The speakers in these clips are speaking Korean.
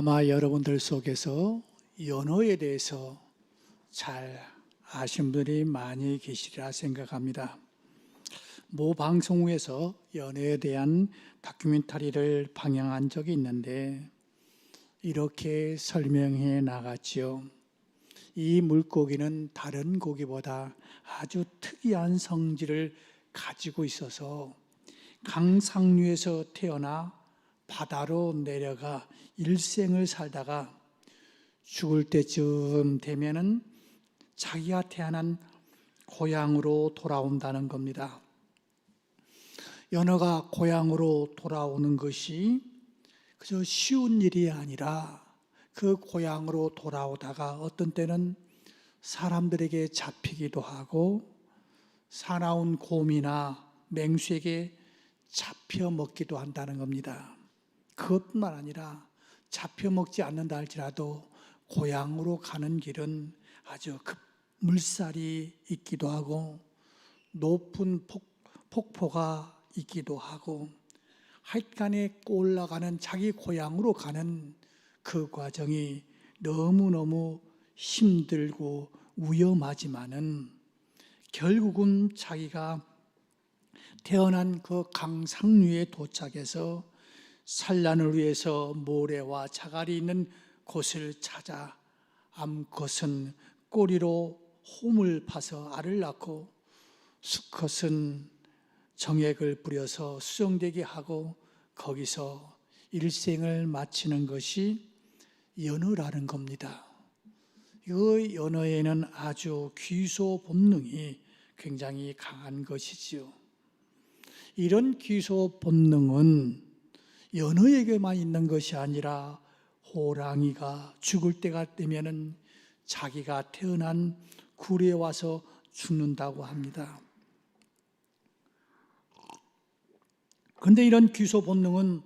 아마 여러분들 속에서 연어에 대해서 잘 아신 분들이 많이 계시리라 생각합니다. 모 방송국에서 연어에 대한 다큐멘터리를 방영한 적이 있는데 이렇게 설명해 나갔지요. 이 물고기는 다른 고기보다 아주 특이한 성질을 가지고 있어서 강상류에서 태어나 바다로 내려가 일생을 살다가 죽을 때쯤 되면은 자기가 태어난 고향으로 돌아온다는 겁니다. 연어가 고향으로 돌아오는 것이 그저 쉬운 일이 아니라 그 고향으로 돌아오다가 어떤 때는 사람들에게 잡히기도 하고 사나운 곰이나 맹수에게 잡혀 먹기도 한다는 겁니다. 그것뿐만 아니라 잡혀 먹지 않는다 할지라도 고향으로 가는 길은 아주 물살이 있기도 하고 높은 폭포가 있기도 하고 하여간에 올라가는 자기 고향으로 가는 그 과정이 너무너무 힘들고 위험하지만은 결국은 자기가 태어난 그 강상류에 도착해서 산란을 위해서 모래와 자갈이 있는 곳을 찾아 암컷은 꼬리로 홈을 파서 알을 낳고 수컷은 정액을 뿌려서 수정되게 하고 거기서 일생을 마치는 것이 연어라는 겁니다. 이 연어에는 아주 귀소 본능이 굉장히 강한 것이지요. 이런 귀소 본능은 연어에게만 있는 것이 아니라 호랑이가 죽을 때가 되면은 자기가 태어난 굴에 와서 죽는다고 합니다. 그런데 이런 귀소 본능은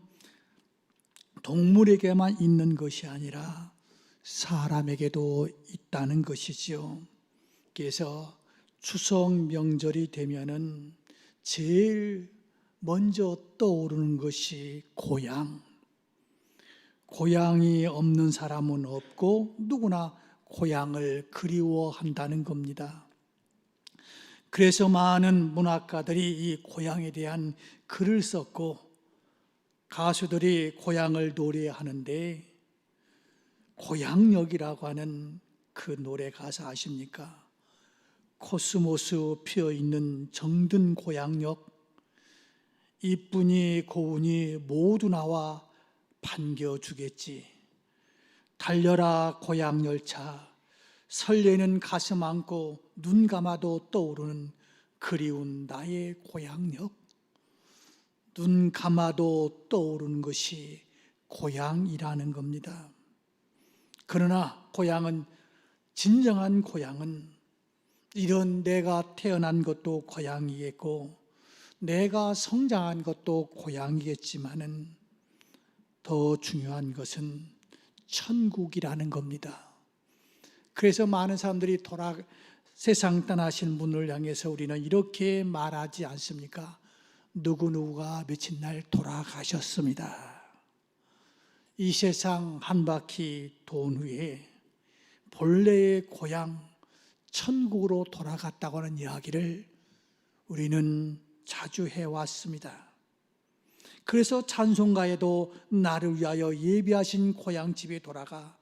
동물에게만 있는 것이 아니라 사람에게도 있다는 것이지요. 그래서 추석 명절이 되면은 제일 먼저 떠오르는 것이 고향. 고향이 없는 사람은 없고 누구나 고향을 그리워한다는 겁니다. 그래서 많은 문학가들이 이 고향에 대한 글을 썼고 가수들이 고향을 노래하는데 고향역이라고 하는 그 노래 가사 아십니까? 코스모스 피어있는 정든 고향역 이쁘니 고운이 모두 나와 반겨주겠지. 달려라 고향열차 설레는 가슴 안고 눈 감아도 떠오르는 그리운 나의 고향역. 눈 감아도 떠오르는 것이 고향이라는 겁니다. 그러나 진정한 고향은 이런 내가 태어난 것도 고향이겠고 내가 성장한 것도 고향이겠지만은 더 중요한 것은 천국이라는 겁니다. 그래서 많은 사람들이 세상 떠나신 분을 향해서 우리는 이렇게 말하지 않습니까? 누구누구가 며칠 날 돌아가셨습니다. 이 세상 한 바퀴 돈 후에 본래의 고향 천국으로 돌아갔다고 하는 이야기를 우리는 자주 해왔습니다. 그래서 찬송가에도 나를 위하여 예비하신 고향집에 돌아가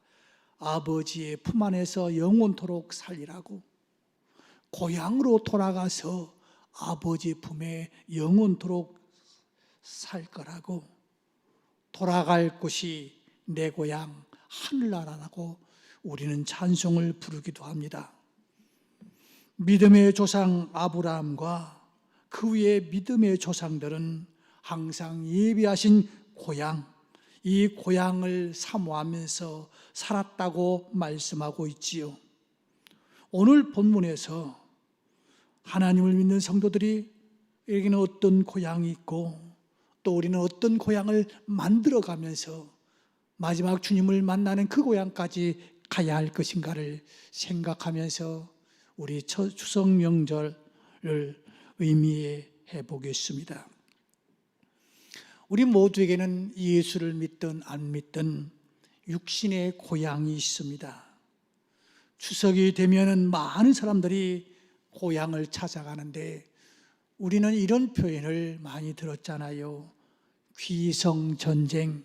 아버지의 품 안에서 영원토록 살리라고 고향으로 돌아가서 아버지 품에 영원토록 살 거라고 돌아갈 곳이 내 고향 하늘나라라고 우리는 찬송을 부르기도 합니다. 믿음의 조상 아브라함과 그 위에 믿음의 조상들은 항상 예비하신 고향, 이 고향을 사모하면서 살았다고 말씀하고 있지요. 오늘 본문에서 하나님을 믿는 성도들이 여기는 어떤 고향이 있고 또 우리는 어떤 고향을 만들어가면서 마지막 주님을 만나는 그 고향까지 가야 할 것인가를 생각하면서 우리 추석 명절을 의미해 보겠습니다. 우리 모두에게는 예수를 믿든 안 믿든 육신의 고향이 있습니다. 추석이 되면은 많은 사람들이 고향을 찾아가는데 우리는 이런 표현을 많이 들었잖아요. 귀성전쟁,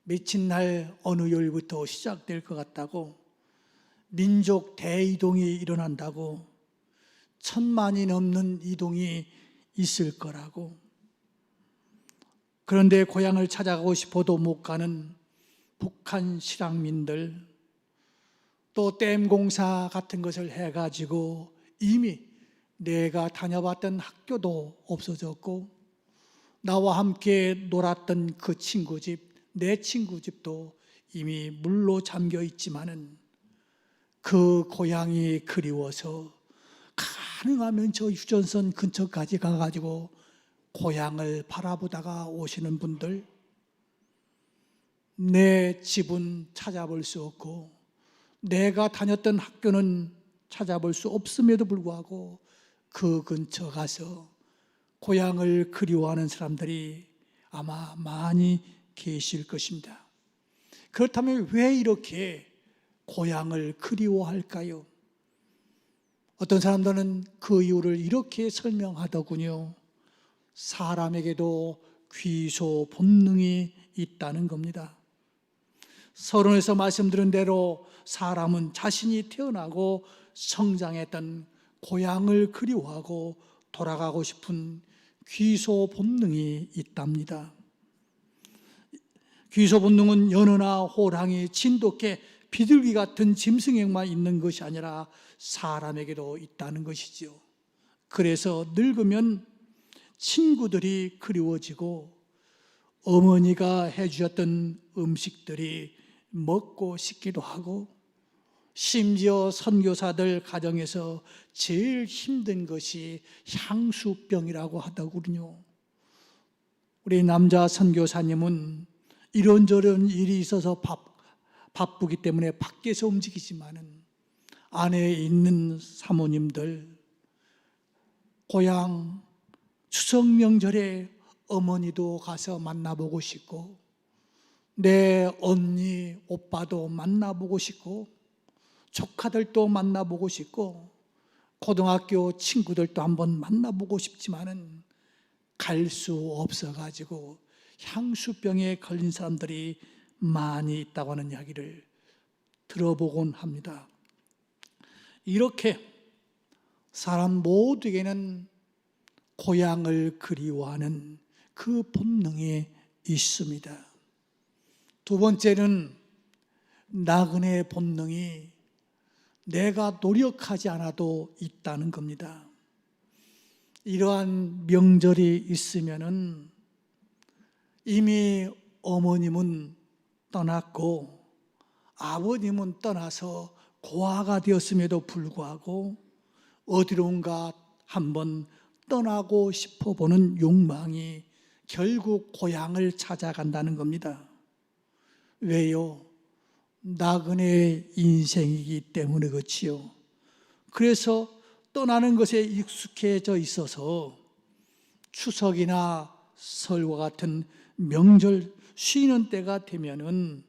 며칠 날 어느 요일부터 시작될 것 같다고, 민족 대이동이 일어난다고, 1000만이 넘는 이동이 있을 거라고. 그런데 고향을 찾아가고 싶어도 못 가는 북한 실향민들, 또 댐 공사 같은 것을 해가지고 이미 내가 다녀봤던 학교도 없어졌고, 나와 함께 놀았던 그 친구 집, 내 친구 집도 이미 물로 잠겨 있지만은 그 고향이 그리워서 가능하면 저 휴전선 근처까지 가가지고 고향을 바라보다가 오시는 분들, 내 집은 찾아볼 수 없고 내가 다녔던 학교는 찾아볼 수 없음에도 불구하고 그 근처 가서 고향을 그리워하는 사람들이 아마 많이 계실 것입니다. 그렇다면 왜 이렇게 고향을 그리워할까요? 어떤 사람들은 그 이유를 이렇게 설명하더군요. 사람에게도 귀소 본능이 있다는 겁니다. 서론에서 말씀드린 대로 사람은 자신이 태어나고 성장했던 고향을 그리워하고 돌아가고 싶은 귀소 본능이 있답니다. 귀소 본능은 연어나 호랑이, 진돗개, 비둘기 같은 짐승에만 있는 것이 아니라 사람에게도 있다는 것이죠. 그래서 늙으면 친구들이 그리워지고 어머니가 해주셨던 음식들이 먹고 싶기도 하고, 심지어 선교사들 가정에서 제일 힘든 것이 향수병이라고 하더군요. 우리 남자 선교사님은 이런저런 일이 있어서 바쁘기 때문에 밖에서 움직이지만은 안에 있는 사모님들, 고향 추석 명절에 어머니도 가서 만나보고 싶고, 내 언니, 오빠도 만나보고 싶고, 조카들도 만나보고 싶고, 고등학교 친구들도 한번 만나보고 싶지만은 갈 수 없어가지고 향수병에 걸린 사람들이 많이 있다고 하는 이야기를 들어보곤 합니다. 이렇게 사람 모두에게는 고향을 그리워하는 그 본능이 있습니다. 두 번째는 나그네 본능이 내가 노력하지 않아도 있다는 겁니다. 이러한 명절이 있으면은 이미 어머님은 떠났고 아버님은 떠나서 고아가 되었음에도 불구하고 어디론가 한번 떠나고 싶어 보는 욕망이 결국 고향을 찾아간다는 겁니다. 왜요? 나그네 인생이기 때문에 그렇지요. 그래서 떠나는 것에 익숙해져 있어서 추석이나 설과 같은 명절 쉬는 때가 되면은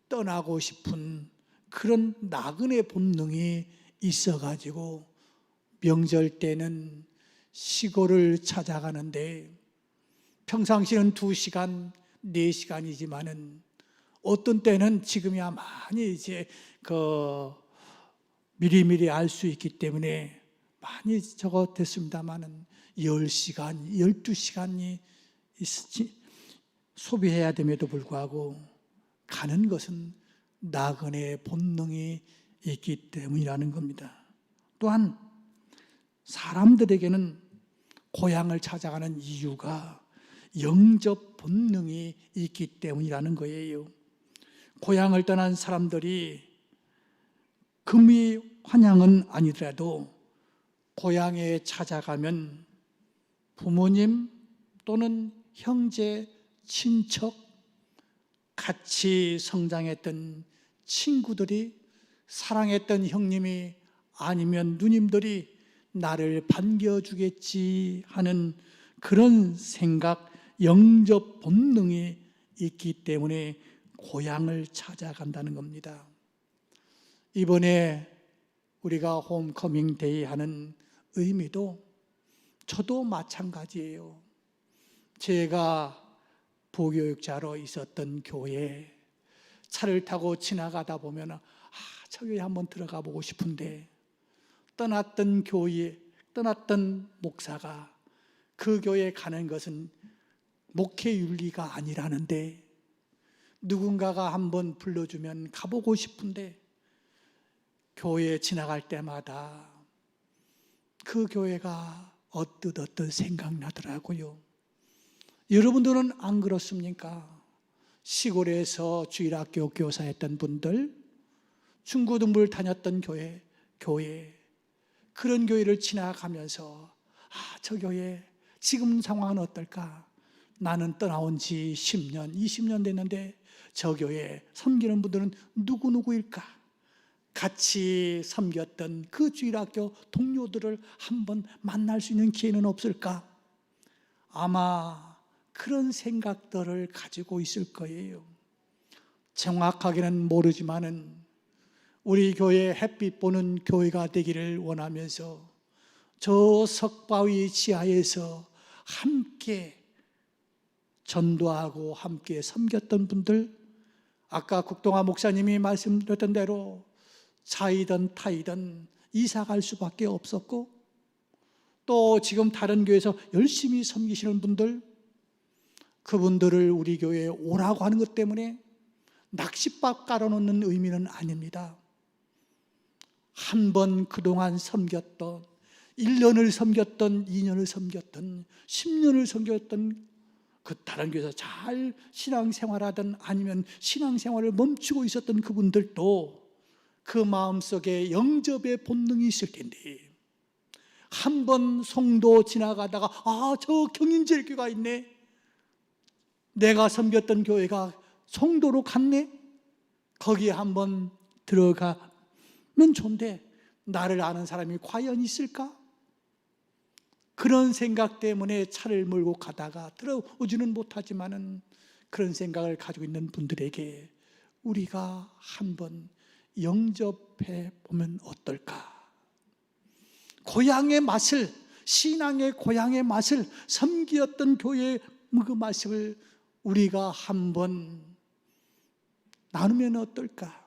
떠나고 싶은 그런 나그네 본능이 있어가지고 명절 때는 시골을 찾아가는데 평상시는 2시간, 4시간이지만은 어떤 때는 지금이야 많이 이제 미리미리 알 수 있기 때문에 많이 저거 됐습니다만은 10시간, 12시간이 소비해야 됨에도 불구하고 가는 것은 나그네 본능이 있기 때문이라는 겁니다. 또한 사람들에게는 고향을 찾아가는 이유가 영접 본능이 있기 때문이라는 거예요. 고향을 떠난 사람들이 금이 환향은 아니더라도 고향에 찾아가면 부모님 또는 형제, 친척, 같이 성장했던 친구들이, 사랑했던 형님이 아니면 누님들이 나를 반겨주겠지 하는 그런 생각, 영접 본능이 있기 때문에 고향을 찾아간다는 겁니다. 이번에 우리가 홈커밍 데이 하는 의미도 저도 마찬가지예요. 제가 부교육자로 있었던 교회 차를 타고 지나가다 보면 저 교회 한번 들어가 보고 싶은데, 떠났던 목사가 그 교회에 가는 것은 목회 윤리가 아니라는데 누군가가 한번 불러주면 가보고 싶은데, 교회에 지나갈 때마다 그 교회가 어뜻어뜻 생각나더라고요. 여러분들은 안 그렇습니까? 시골에서 주일학교 교사했던 분들, 중고등부를 다녔던 교회, 그런 교회를 지나가면서 저 교회 지금 상황은 어떨까? 나는 떠나온 지 10년, 20년 됐는데 저 교회 섬기는 분들은 누구일까? 같이 섬겼던 그 주일학교 동료들을 한번 만날 수 있는 기회는 없을까? 아마 그런 생각들을 가지고 있을 거예요. 정확하게는 모르지만은 우리 교회 햇빛 보는 교회가 되기를 원하면서 저 석바위 지하에서 함께 전도하고 함께 섬겼던 분들, 아까 국동아 목사님이 말씀드렸던 대로 차이든 타이든 이사 갈 수밖에 없었고, 또 지금 다른 교회에서 열심히 섬기시는 분들, 그분들을 우리 교회에 오라고 하는 것 때문에 낚싯밥 깔아놓는 의미는 아닙니다. 한 번 그동안 섬겼던, 1년을 섬겼던, 2년을 섬겼던, 10년을 섬겼던 그 다른 교회에서 잘 신앙생활하던, 아니면 신앙생활을 멈추고 있었던 그분들도 그 마음속에 영접의 본능이 있을 텐데, 한 번 송도 지나가다가 저 경인제일교회가 있네, 내가 섬겼던 교회가 송도로 갔네, 거기에 한번 들어가면 좋은데 나를 아는 사람이 과연 있을까? 그런 생각 때문에 차를 몰고 가다가 들어오지는 못하지만은, 그런 생각을 가지고 있는 분들에게 우리가 한번 영접해 보면 어떨까? 고향의 맛을, 신앙의 고향의 맛을, 섬기었던 교회의 그 맛을 우리가 한번 나누면 어떨까?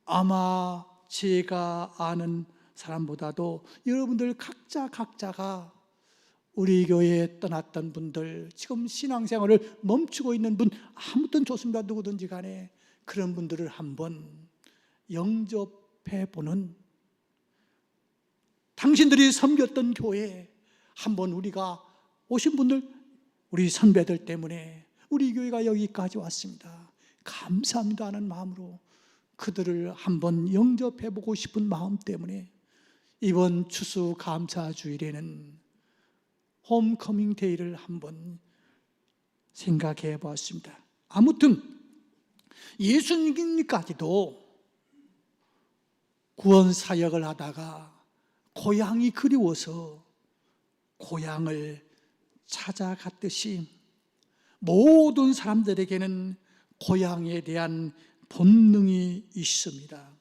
아마 제가 아는 사람보다도 여러분들 각자가 우리 교회에 떠났던 분들, 지금 신앙생활을 멈추고 있는 분, 아무튼 좋습니다. 누구든지 간에 그런 분들을 한번 영접해 보는, 당신들이 섬겼던 교회에 한번 우리가 오신 분들, 우리 선배들 때문에 우리 교회가 여기까지 왔습니다, 감사합니다 하는 마음으로 그들을 한번 영접해 보고 싶은 마음 때문에 이번 추수감사주일에는 홈커밍 데이를 한번 생각해 보았습니다. 아무튼 예수님까지도 구원 사역을 하다가 고향이 그리워서 고향을 찾아갔듯이 모든 사람들에게는 고향에 대한 본능이 있습니다.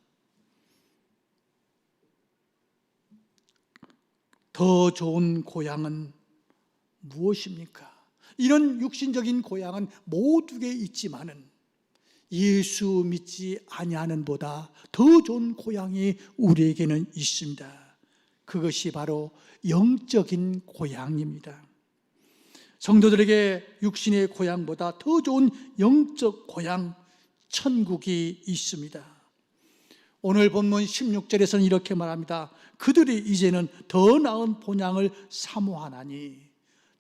더 좋은 고향은 무엇입니까? 이런 육신적인 고향은 모두에 있지만은 예수 믿지 아니하는 보다 더 좋은 고향이 우리에게는 있습니다. 그것이 바로 영적인 고향입니다. 성도들에게 육신의 고향보다 더 좋은 영적 고향, 천국이 있습니다. 오늘 본문 16절에서는 이렇게 말합니다. 그들이 이제는 더 나은 본향을 사모하나니,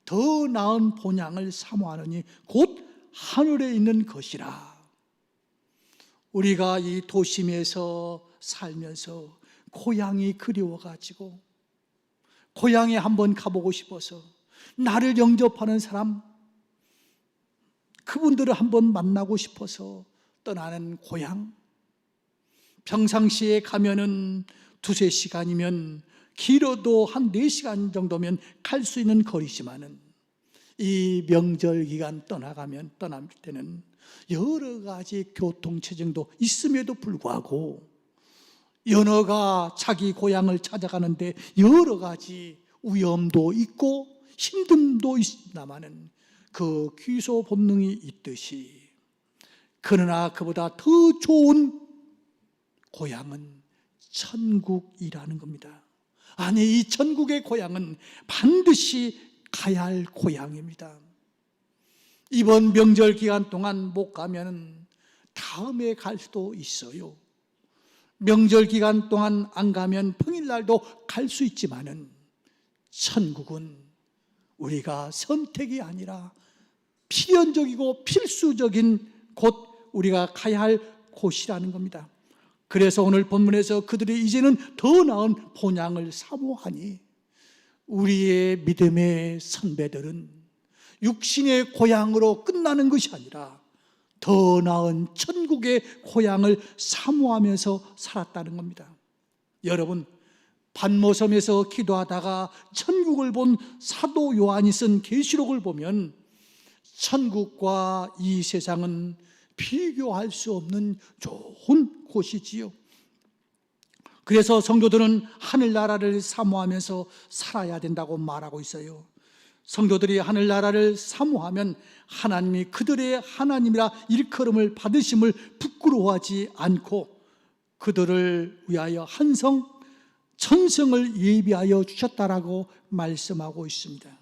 더 나은 본향을 사모하느니 곧 하늘에 있는 것이라. 우리가 이 도심에서 살면서 고향이 그리워가지고 고향에 한번 가보고 싶어서, 나를 영접하는 사람, 그분들을 한번 만나고 싶어서 떠나는 고향, 평상시에 가면은 2-3시간이면 길어도 한 4시간 정도면 갈 수 있는 거리지만은 이 명절 기간 떠날 때는 여러 가지 교통체증도 있음에도 불구하고 연어가 자기 고향을 찾아가는데 여러 가지 위험도 있고 힘듦도 있습니다마는 그 귀소 본능이 있듯이, 그러나 그보다 더 좋은 고향은 천국이라는 겁니다. 아니, 이 천국의 고향은 반드시 가야 할 고향입니다. 이번 명절 기간 동안 못 가면 다음에 갈 수도 있어요. 명절 기간 동안 안 가면 평일날도 갈 수 있지만은 천국은 우리가 선택이 아니라 필연적이고 필수적인 곳, 우리가 가야 할 곳이라는 겁니다. 그래서 오늘 본문에서 그들이 이제는 더 나은 본향을 사모하니, 우리의 믿음의 선배들은 육신의 고향으로 끝나는 것이 아니라 더 나은 천국의 고향을 사모하면서 살았다는 겁니다. 여러분, 반모섬에서 기도하다가 천국을 본 사도 요한이 쓴 계시록을 보면 천국과 이 세상은 비교할 수 없는 좋은 곳이지요. 그래서 성도들은 하늘나라를 사모하면서 살아야 된다고 말하고 있어요. 성도들이 하늘나라를 사모하면 하나님이 그들의 하나님이라 일컬음을 받으심을 부끄러워하지 않고 그들을 위하여 한성 천성을 예비하여 주셨다라고 말씀하고 있습니다.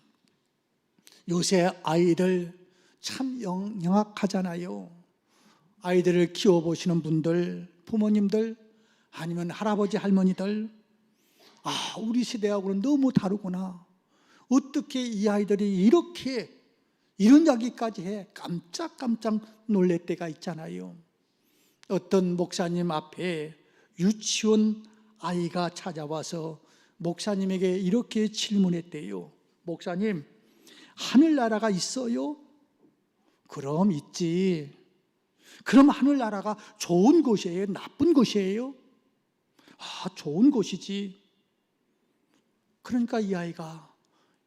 요새 아이들 참 영악하잖아요. 아이들을 키워보시는 분들, 부모님들, 아니면 할아버지 할머니들, 우리 시대하고는 너무 다르구나, 어떻게 이 아이들이 이렇게 이런 이야기까지 해, 깜짝깜짝 놀랄 때가 있잖아요. 어떤 목사님 앞에 유치원 아이가 찾아와서 목사님에게 이렇게 질문했대요. 목사님, 하늘나라가 있어요? 그럼 있지. 그럼 하늘나라가 좋은 곳이에요? 나쁜 곳이에요? 좋은 곳이지. 그러니까 이 아이가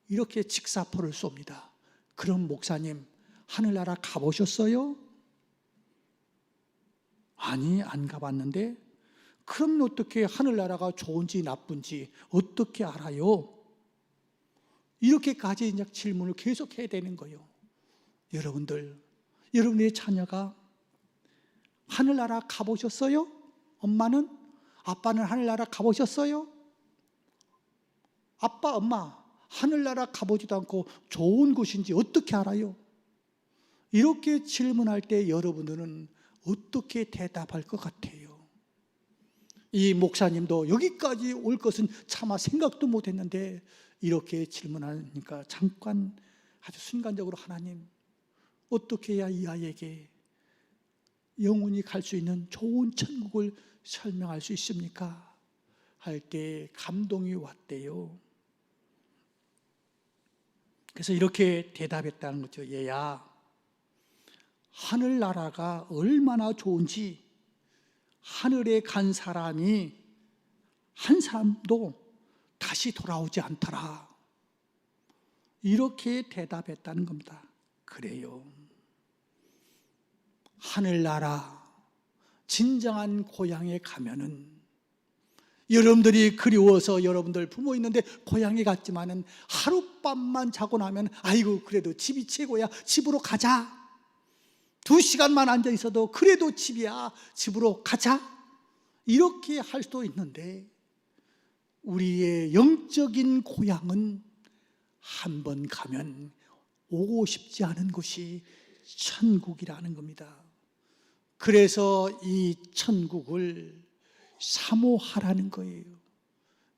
이렇게 직사포를 쏩니다. 그럼 목사님, 하늘나라 가보셨어요? 아니, 안 가봤는데. 그럼 어떻게 하늘나라가 좋은지 나쁜지 어떻게 알아요? 이렇게까지 이제 질문을 계속 해야 되는 거예요. 여러분들, 여러분의 자녀가 하늘나라 가보셨어요? 엄마는? 아빠는 하늘나라 가보셨어요? 아빠, 엄마, 하늘나라 가보지도 않고 좋은 곳인지 어떻게 알아요? 이렇게 질문할 때 여러분들은 어떻게 대답할 것 같아요? 이 목사님도 여기까지 올 것은 차마 생각도 못했는데 이렇게 질문하니까 잠깐 아주 순간적으로, 하나님, 어떻게 해야 이 아이에게 영원히 갈 수 있는 좋은 천국을 설명할 수 있습니까? 할 때 감동이 왔대요. 그래서 이렇게 대답했다는 거죠. 얘야, 하늘나라가 얼마나 좋은지 하늘에 간 사람이 한 사람도 다시 돌아오지 않더라. 이렇게 대답했다는 겁니다. 그래요. 하늘나라, 진정한 고향에 가면은 여러분들이 그리워서 여러분들 부모 있는데 고향에 갔지만은 하룻밤만 자고 나면 아이고, 그래도 집이 최고야, 집으로 가자. 2시간만 앉아 있어도 그래도 집이야, 집으로 가자. 이렇게 할 수도 있는데 우리의 영적인 고향은 한 번 가면 오고 싶지 않은 곳이 천국이라는 겁니다. 그래서 이 천국을 사모하라는 거예요.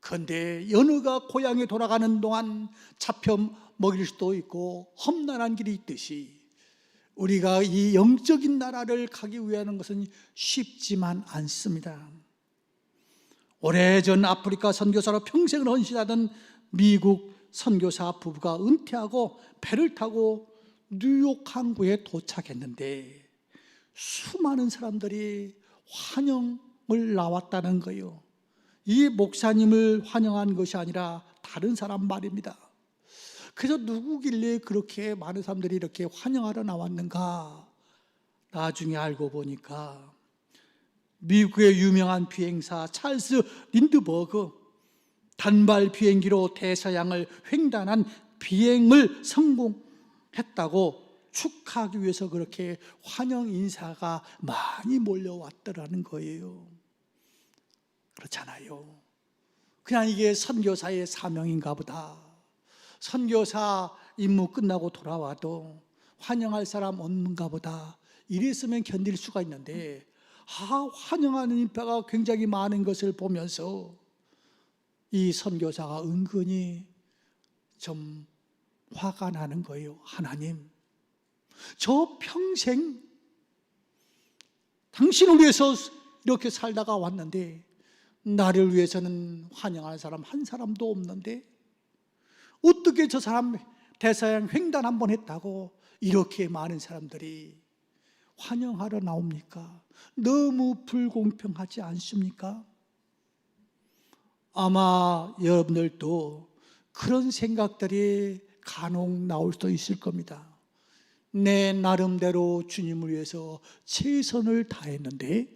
그런데 연어가 고향에 돌아가는 동안 잡혀 먹일 수도 있고 험난한 길이 있듯이 우리가 이 영적인 나라를 가기 위한 것은 쉽지만 않습니다. 오래전 아프리카 선교사로 평생을 헌신하던 미국 선교사 부부가 은퇴하고 배를 타고 뉴욕 항구에 도착했는데 수많은 사람들이 환영을 나왔다는 거예요. 이 목사님을 환영한 것이 아니라 다른 사람 말입니다. 그래서 누구길래 그렇게 많은 사람들이 이렇게 환영하러 나왔는가? 나중에 알고 보니까 미국의 유명한 비행사 찰스 린드버그, 단발 비행기로 대서양을 횡단한 비행을 성공했다고 축하하기 위해서 그렇게 환영 인사가 많이 몰려왔더라는 거예요. 그렇잖아요. 그냥 이게 선교사의 사명인가 보다. 선교사 임무 끝나고 돌아와도 환영할 사람 없는가 보다. 이랬으면 견딜 수가 있는데, 환영하는 인파가 굉장히 많은 것을 보면서 이 선교사가 은근히 좀 화가 나는 거예요. 하나님, 저 평생 당신을 위해서 이렇게 살다가 왔는데 나를 위해서는 환영하는 사람 한 사람도 없는데 어떻게 저 사람 대서양 횡단 한번 했다고 이렇게 많은 사람들이 환영하러 나옵니까? 너무 불공평하지 않습니까? 아마 여러분들도 그런 생각들이 간혹 나올 수도 있을 겁니다. 내 나름대로 주님을 위해서 최선을 다했는데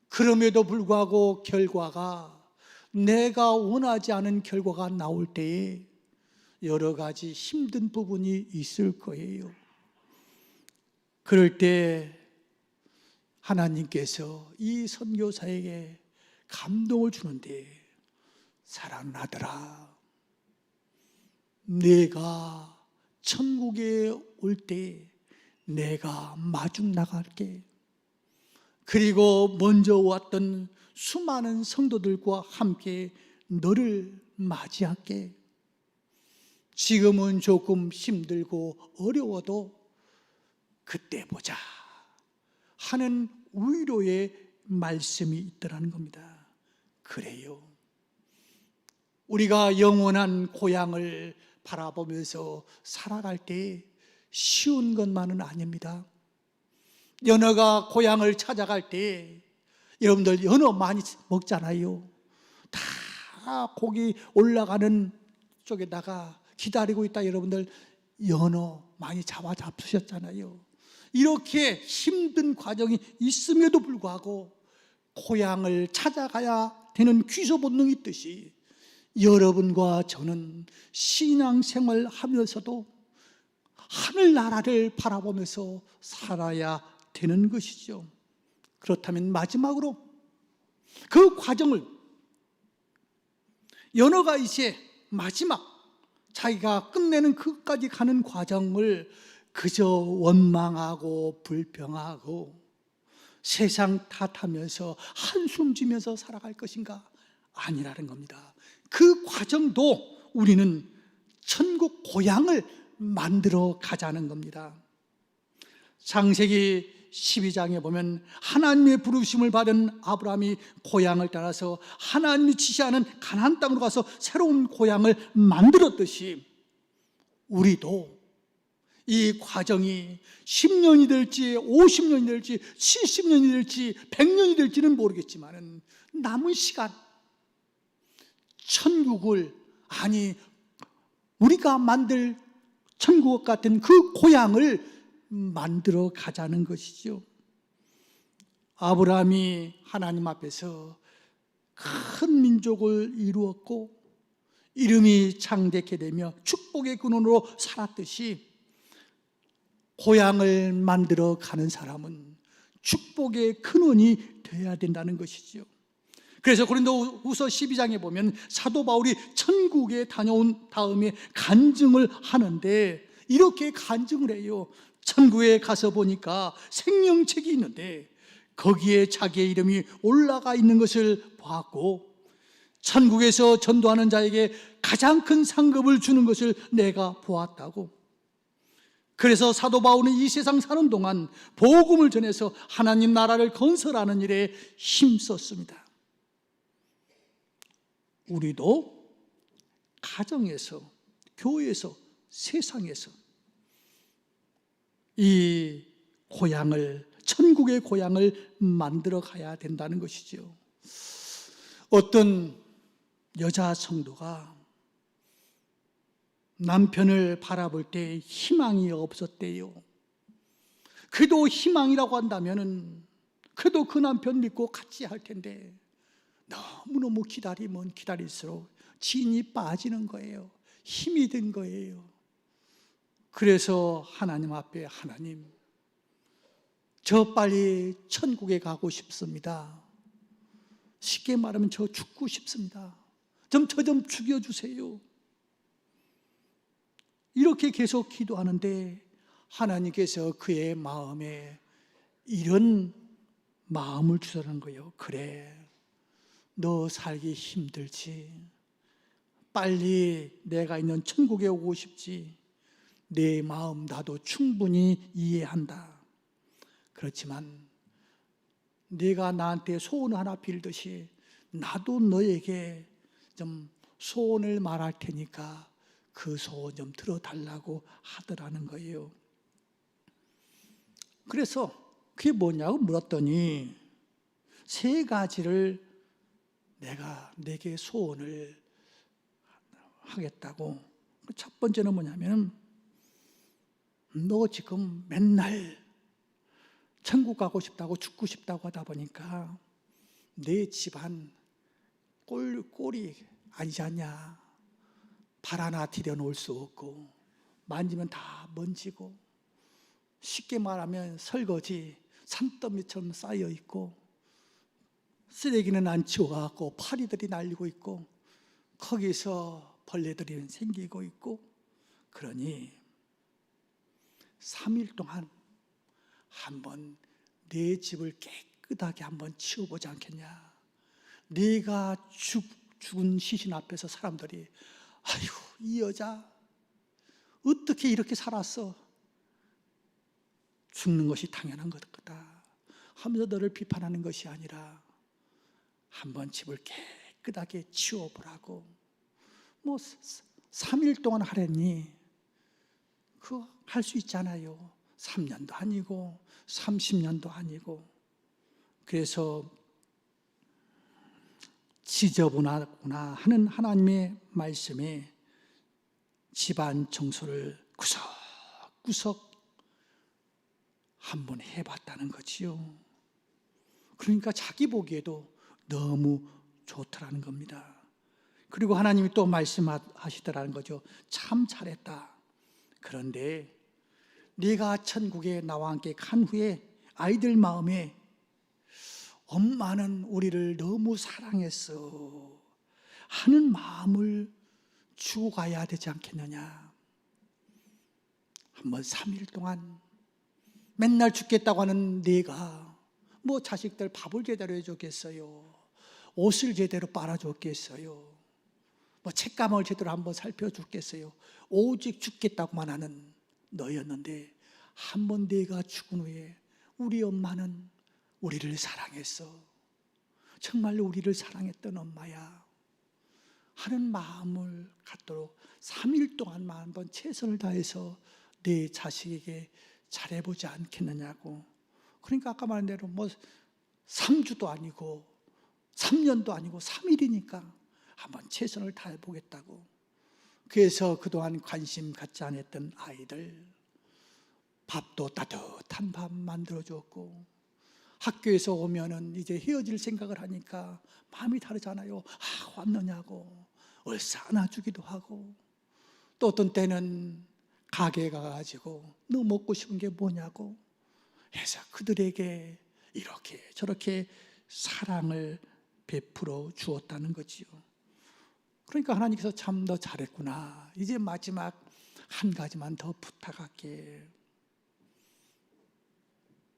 그럼에도 불구하고 결과가 내가 원하지 않은 결과가 나올 때에 여러 가지 힘든 부분이 있을 거예요. 그럴 때 하나님께서 이 선교사에게 감동을 주는데, 사랑하는 아들아, 내가 천국에 올 때 내가 마중 나갈게. 그리고 먼저 왔던 수많은 성도들과 함께 너를 맞이할게. 지금은 조금 힘들고 어려워도 그때 보자 하는 위로의 말씀이 있더라는 겁니다. 그래요, 우리가 영원한 고향을 바라보면서 살아갈 때 쉬운 것만은 아닙니다. 연어가 고향을 찾아갈 때 여러분들 연어 많이 먹잖아요. 다 고기 올라가는 쪽에다가 기다리고 있다 여러분들 연어 많이 잡수셨잖아요. 이렇게 힘든 과정이 있음에도 불구하고 고향을 찾아가야 되는 귀소 본능이 있듯이 여러분과 저는 신앙생활 하면서도 하늘나라를 바라보면서 살아야 되는 것이죠. 그렇다면 마지막으로 그 과정을, 연어가 이제 마지막 자기가 끝내는 그까지 가는 과정을 그저 원망하고 불평하고 세상 탓하면서 한숨 지면서 살아갈 것인가? 아니라는 겁니다. 그 과정도 우리는 천국 고향을 만들어 가자는 겁니다. 창세기 12장에 보면 하나님의 부르심을 받은 아브라함이 고향을 따라서 하나님이 지시하는 가나안 땅으로 가서 새로운 고향을 만들었듯이 우리도 이 과정이 10년이 될지 50년이 될지 70년이 될지 100년이 될지는 모르겠지만 남은 시간 천국을, 아니 우리가 만들 천국 같은 그 고향을 만들어 가자는 것이죠. 아브라함이 하나님 앞에서 큰 민족을 이루었고 이름이 창대케 되며 축복의 근원으로 살았듯이 고향을 만들어 가는 사람은 축복의 근원이 되어야 된다는 것이죠. 그래서 고린도후서 12장에 보면 사도 바울이 천국에 다녀온 다음에 간증을 하는데 이렇게 간증을 해요. 천국에 가서 보니까 생명책이 있는데 거기에 자기의 이름이 올라가 있는 것을 보았고 천국에서 전도하는 자에게 가장 큰 상급을 주는 것을 내가 보았다고. 그래서 사도 바울은 이 세상 사는 동안 복음을 전해서 하나님 나라를 건설하는 일에 힘썼습니다. 우리도 가정에서, 교회에서, 세상에서 이 고향을, 천국의 고향을 만들어 가야 된다는 것이죠. 어떤 여자 성도가 남편을 바라볼 때 희망이 없었대요. 그래도 희망이라고 한다면은 그래도 그 남편 믿고 같이 할 텐데 너무너무 기다리면 기다릴수록 진이 빠지는 거예요. 힘이 든 거예요. 그래서 하나님 앞에, 하나님, 저 빨리 천국에 가고 싶습니다. 쉽게 말하면 저 죽고 싶습니다. 저 좀 죽여주세요. 이렇게 계속 기도하는데 하나님께서 그의 마음에 이런 마음을 주라는 거예요. 그래, 너 살기 힘들지. 빨리 내가 있는 천국에 오고 싶지. 내 마음 나도 충분히 이해한다. 그렇지만 네가 나한테 소원 하나 빌듯이 나도 너에게 좀 소원을 말할 테니까 그 소원 좀 들어달라고 하더라는 거예요. 그래서 그게 뭐냐고 물었더니 세 가지를 내가 내게 소원을 하겠다고. 첫 번째는 뭐냐면, 너 지금 맨날 천국 가고 싶다고 죽고 싶다고 하다 보니까 내 집안 꼴이 아니지 않냐. 발 하나 들여놓을 수 없고 만지면 다 먼지고, 쉽게 말하면 설거지 산더미처럼 쌓여 있고, 쓰레기는 안 치워갖고 파리들이 날리고 있고, 거기서 벌레들이 생기고 있고, 그러니 3일 동안 한번 내 집을 깨끗하게 한번 치워보지 않겠냐. 네가 죽은 시신 앞에서 사람들이 아이고 이 여자 어떻게 이렇게 살았어, 죽는 것이 당연한 거다 하면서 너를 비판하는 것이 아니라 한번 집을 깨끗하게 치워보라고. 뭐 3일 동안 하랬니? 그거 할 수 있잖아요. 3년도 아니고 30년도 아니고. 그래서 지저분하구나 하는 하나님의 말씀에 집안 청소를 구석구석 한번 해봤다는 거지요. 그러니까 자기 보기에도 너무 좋더라는 겁니다. 그리고 하나님이 또 말씀하시더라는 거죠. 참 잘했다. 그런데 네가 천국에 나와 함께 간 후에 아이들 마음에 엄마는 우리를 너무 사랑했어 하는 마음을 주고 가야 되지 않겠느냐. 한번 3일 동안 맨날 죽겠다고 하는 네가 뭐 자식들 밥을 제대로 해줬겠어요? 옷을 제대로 빨아줬겠어요? 뭐 책가방을 제대로 한번 살펴줬겠어요? 오직 죽겠다고만 하는 너였는데 한번 네가 죽은 후에 우리 엄마는 우리를 사랑했어, 정말로 우리를 사랑했던 엄마야 하는 마음을 갖도록 3일 동안만 한번 최선을 다해서 내 자식에게 잘해보지 않겠느냐고. 그러니까 아까 말한 대로 뭐 3주도 아니고 3년도 아니고 3일이니까 한번 최선을 다해보겠다고. 그래서 그동안 관심 갖지 않았던 아이들 밥도 따뜻한 밥 만들어줬고, 학교에서 오면은 이제 헤어질 생각을 하니까 마음이 다르잖아요. 아, 왔느냐고 얼싸 안아주기도 하고, 또 어떤 때는 가게에 가가지고 너 먹고 싶은 게 뭐냐고 해서 그들에게 이렇게 저렇게 사랑을 베풀어 주었다는 거지요. 그러니까 하나님께서 참 너 잘했구나. 이제 마지막 한 가지만 더 부탁할게.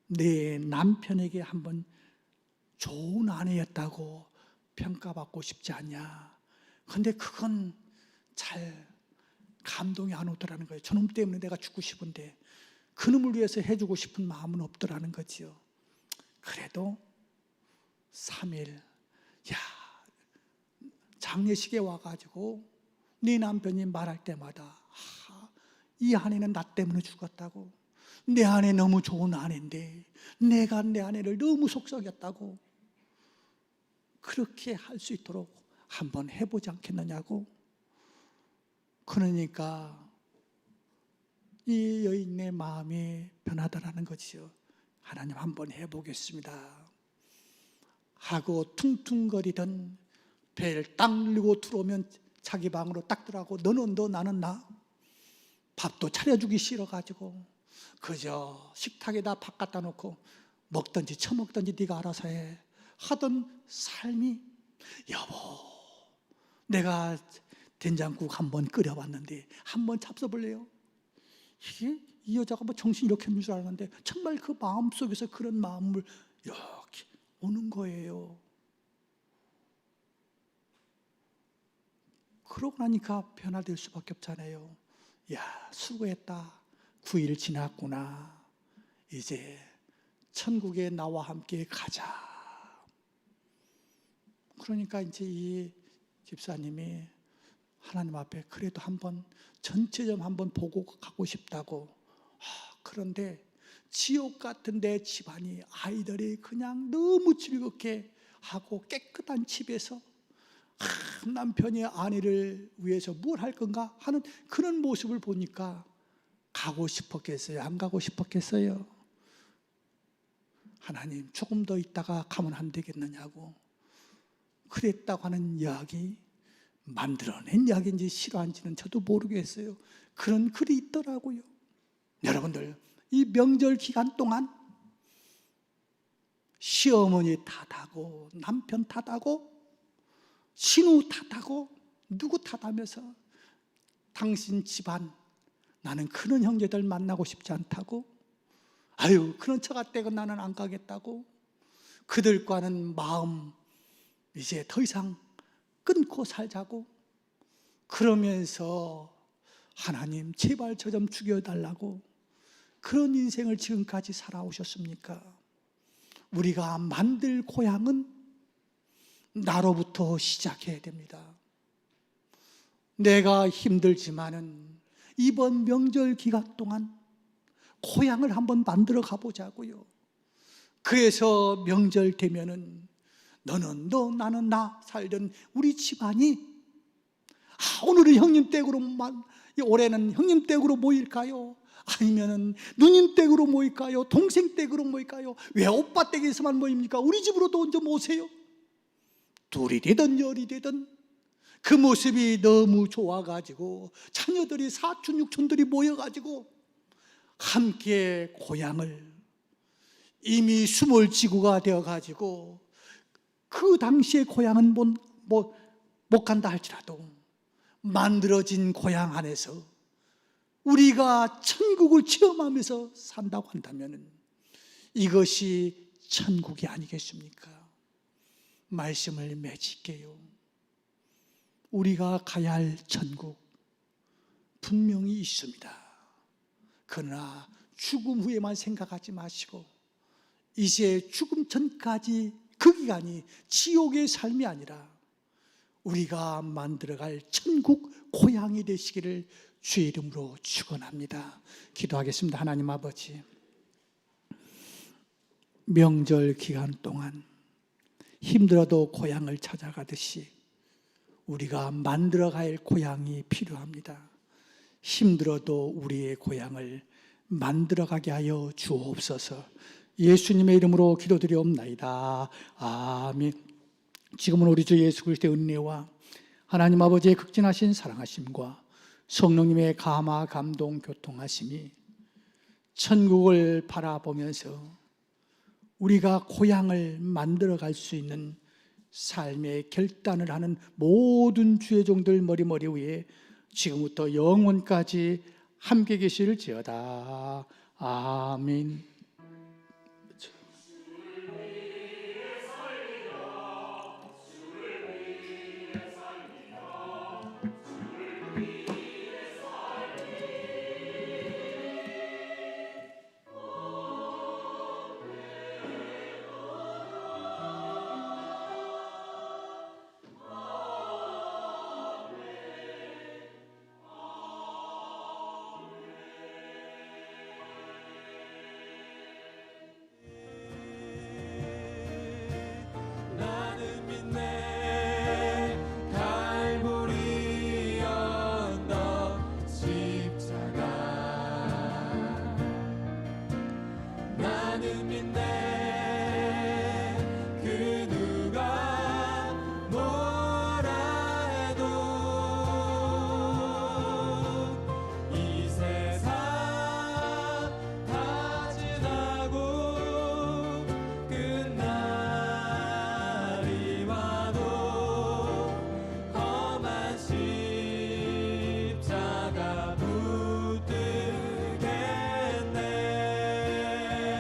내 남편에게 한번 좋은 아내였다고 평가받고 싶지 않냐. 근데 그건 잘 감동이 안 오더라는 거예요. 저놈 때문에 내가 죽고 싶은데 그놈을 위해서 해주고 싶은 마음은 없더라는 거지요. 그래도 3일, 야, 장례식에 와가지고 네 남편이 말할 때마다 이 아내는 나 때문에 죽었다고, 내 아내 너무 좋은 아내인데 내가 내 아내를 너무 속삭였다고, 그렇게 할 수 있도록 한번 해보지 않겠느냐고. 그러니까 이 여인의 마음이 변하더라는 거지요. 하나님 한번 해보겠습니다 하고 퉁퉁거리던 배를 딱 밀고 들어오면 자기 방으로 딱 들어가고 너는 너 나는 나 밥도 차려주기 싫어가지고 그저 식탁에다 밥 갖다 놓고 먹든지 처먹든지 네가 알아서 해 하던 삶이 여보 내가 된장국 한번 끓여봤는데 한번 잡숴볼래요? 이게 이 여자가 뭐 정신이 이렇게 없는 줄 알았는데 정말 그 마음속에서 그런 마음을 이렇게 오는 거예요. 그러고 나니까 변화될 수밖에 없잖아요. 야, 수고했다. 9일 지났구나. 이제 천국에 나와 함께 가자. 그러니까 이제 이 집사님이 하나님 앞에 그래도 한번 전체점 한번 보고 가고 싶다고. 그런데 지옥 같은 데 집안이 아이들이 그냥 너무 즐겁게 하고 깨끗한 집에서 남편이 아내를 위해서 뭘 할 건가 하는 그런 모습을 보니까 가고 싶었겠어요? 안 가고 싶었겠어요? 하나님 조금 더 있다가 가면 안 되겠느냐고. 그랬다고 하는 이야기, 만들어낸 이야기인지 실화인지는 저도 모르겠어요. 그런 글이 있더라고요. 여러분들 이 명절 기간 동안 시어머니 탓하고 남편 탓하고 신우 탓하고 누구 탓하면서 당신 집안 나는 그런 형제들 만나고 싶지 않다고, 아유 그런 처가 떼고 나는 안 가겠다고, 그들과는 마음 이제 더 이상 끊고 살자고 그러면서 하나님 제발 저 좀 죽여달라고 그런 인생을 지금까지 살아오셨습니까? 우리가 만들 고향은 나로부터 시작해야 됩니다. 내가 힘들지만은 이번 명절 기간 동안 고향을 한번 만들어 가보자고요. 그래서 명절 되면은 너는 너 나는 나 살던 우리 집안이 오늘은 형님 댁으로만, 올해는 형님 댁으로 모일까요? 아니면은 누님 댁으로 모일까요? 동생 댁으로 모일까요? 왜 오빠 댁에서만 모입니까? 우리 집으로도 좀 오세요. 둘이 되든 열이 되든 그 모습이 너무 좋아가지고 자녀들이 사촌 육촌들이 모여가지고 함께 고향을, 이미 스몰지구가 되어가지고 그 당시의 고향은 못 간다 할지라도 만들어진 고향 안에서 우리가 천국을 체험하면서 산다고 한다면 이것이 천국이 아니겠습니까? 말씀을 맺을게요. 우리가 가야 할 천국 분명히 있습니다. 그러나 죽음 후에만 생각하지 마시고 이제 죽음 전까지 그 기간이 지옥의 삶이 아니라 우리가 만들어갈 천국 고향이 되시기를 주의 이름으로 축원합니다. 기도하겠습니다. 하나님 아버지, 명절 기간 동안 힘들어도 고향을 찾아가듯이 우리가 만들어갈 고향이 필요합니다. 힘들어도 우리의 고향을 만들어가게 하여 주옵소서. 예수님의 이름으로 기도드리옵나이다. 아멘. 지금은 우리 주 예수 그리스도의 은혜와 하나님 아버지의 극진하신 사랑하심과 성령님의 감화 감동 교통하심이 천국을 바라보면서 우리가 고향을 만들어갈 수 있는 삶의 결단을 하는 모든 주의 종들 머리 위에 지금부터 영원까지 함께 계실지어다. 아멘.